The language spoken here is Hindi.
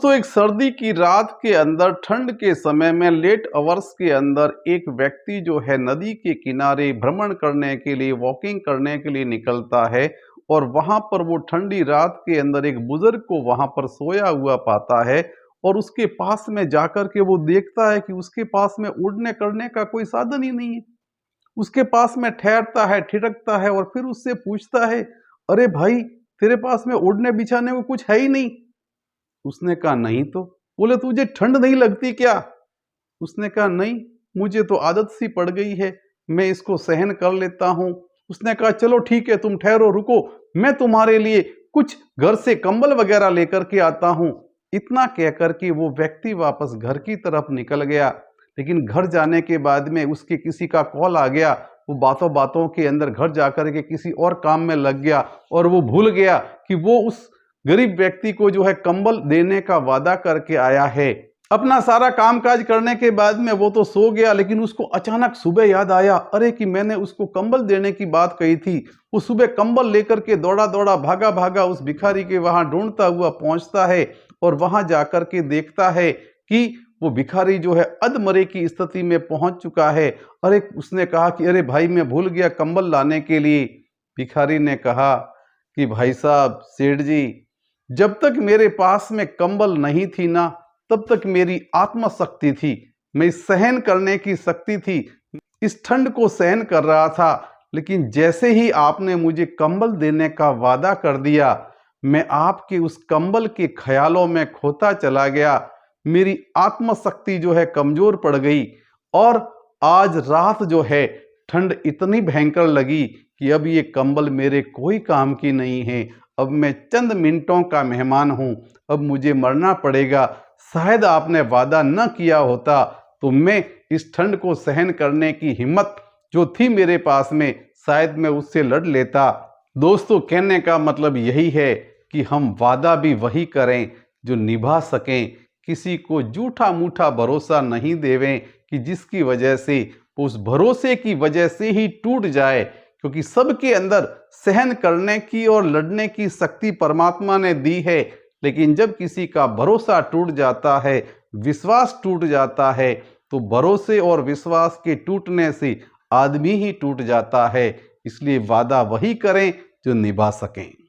दोस्तों, एक सर्दी की रात के अंदर ठंड के समय में लेट अवर्स के अंदर एक व्यक्ति जो है नदी के किनारे भ्रमण करने के लिए, वॉकिंग करने के लिए निकलता है। और वहां पर वो ठंडी रात के अंदर एक बुजुर्ग को वहां पर सोया हुआ पाता है। और उसके पास में जाकर के वो देखता है कि उसके पास में उड़ने करने का कोई साधन ही नहीं है। उसके पास में ठहरता है, ठिठकता है और फिर उससे पूछता है, अरे भाई, तेरे पास में उड़ने बिछाने को कुछ है ही नहीं। उसने कहा नहीं तो। बोले तुझे ठंड नहीं लगती क्या? उसने कहा नहीं, मुझे तो आदत सी पड़ गई है, मैं इसको सहन कर लेता हूं। उसने कहा चलो ठीक है, तुम ठहरो, रुको, मैं तुम्हारे लिए कुछ घर से कंबल वगैरह लेकर के आता हूं। इतना कहकर के वो व्यक्ति वापस घर की तरफ निकल गया। लेकिन घर जाने के बाद में उसके किसी का कॉल आ गया। वो बातों बातों के अंदर घर जाकर के किसी और काम में लग गया और वो भूल गया कि वो उस गरीब व्यक्ति को जो है कंबल देने का वादा करके आया है। अपना सारा कामकाज करने के बाद में वो तो सो गया, लेकिन उसको अचानक सुबह याद आया, अरे कि मैंने उसको कंबल देने की बात कही थी। वो सुबह कंबल लेकर के दौड़ा दौड़ा, भागा भागा उस भिखारी के वहां ढूंढता हुआ पहुंचता है। और वहां जाकर के देखता है कि वो भिखारी जो है अधमरे की स्थिति में पहुंच चुका है। अरे उसने कहा कि अरे भाई, मैं भूल गया कंबल लाने के लिए। भिखारी ने कहा कि भाई साहब, सेठ जी, जब तक मेरे पास में कंबल नहीं थी ना, तब तक मेरी आत्मशक्ति थी, मैं सहन करने की शक्ति थी, इस ठंड को सहन कर रहा था। लेकिन जैसे ही आपने मुझे कंबल देने का वादा कर दिया, मैं आपके उस कंबल के ख्यालों में खोता चला गया। मेरी आत्मशक्ति जो है कमजोर पड़ गई। और आज रात जो है ठंड इतनी भयंकर लगी कि अब ये कंबल मेरे कोई काम की नहीं है। अब मैं चंद मिनटों का मेहमान हूं, अब मुझे मरना पड़ेगा। शायद आपने वादा न किया होता तो मैं इस ठंड को सहन करने की हिम्मत जो थी मेरे पास में, शायद मैं उससे लड़ लेता। दोस्तों, कहने का मतलब यही है कि हम वादा भी वही करें जो निभा सकें। किसी को झूठा मूठा भरोसा नहीं देवें कि जिसकी वजह से उस भरोसे की वजह से ही टूट जाए। क्योंकि सबके अंदर सहन करने की और लड़ने की शक्ति परमात्मा ने दी है। लेकिन जब किसी का भरोसा टूट जाता है, विश्वास टूट जाता है, तो भरोसे और विश्वास के टूटने से आदमी ही टूट जाता है। इसलिए वादा वही करें जो निभा सकें।